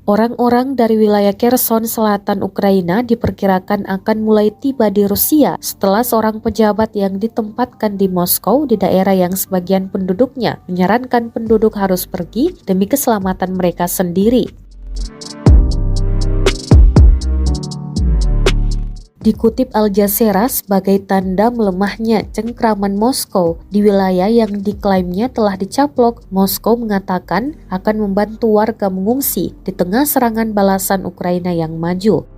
Orang-orang dari wilayah Kherson selatan Ukraina diperkirakan akan mulai tiba di Rusia setelah seorang pejabat yang ditempatkan di Moskow di daerah yang sebagian penduduknya menyarankan penduduk harus pergi demi keselamatan mereka sendiri. Dikutip Al Jazeera sebagai tanda melemahnya cengkraman Moskow di wilayah yang diklaimnya telah dicaplok, Moskow mengatakan akan membantu warga mengungsi di tengah serangan balasan Ukraina yang maju.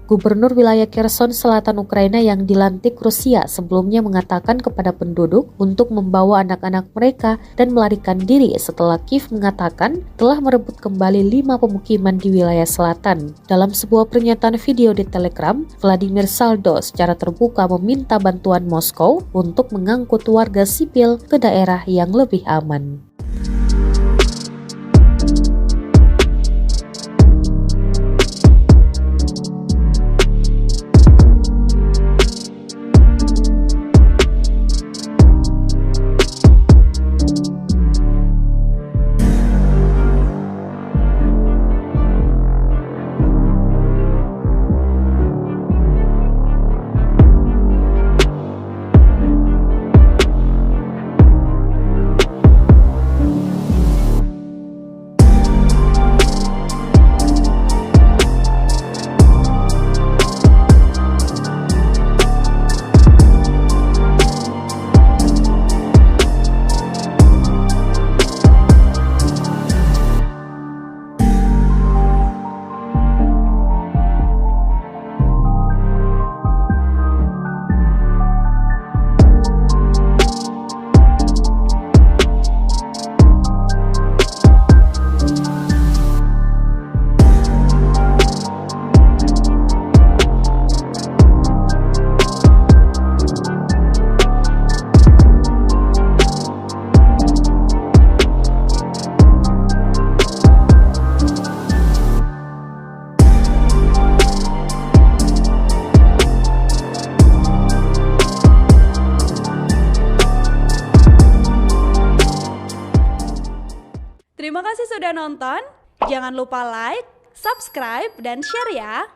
Gubernur wilayah Kherson selatan Ukraina yang dilantik Rusia sebelumnya mengatakan kepada penduduk untuk membawa anak-anak mereka dan melarikan diri setelah Kiev mengatakan telah merebut kembali 5 pemukiman di wilayah selatan. Dalam sebuah pernyataan video di Telegram, Vladimir Saldo secara terbuka meminta bantuan Moskow untuk mengangkut warga sipil ke daerah yang lebih aman. Terima kasih sudah nonton. Jangan lupa like, subscribe, dan share ya.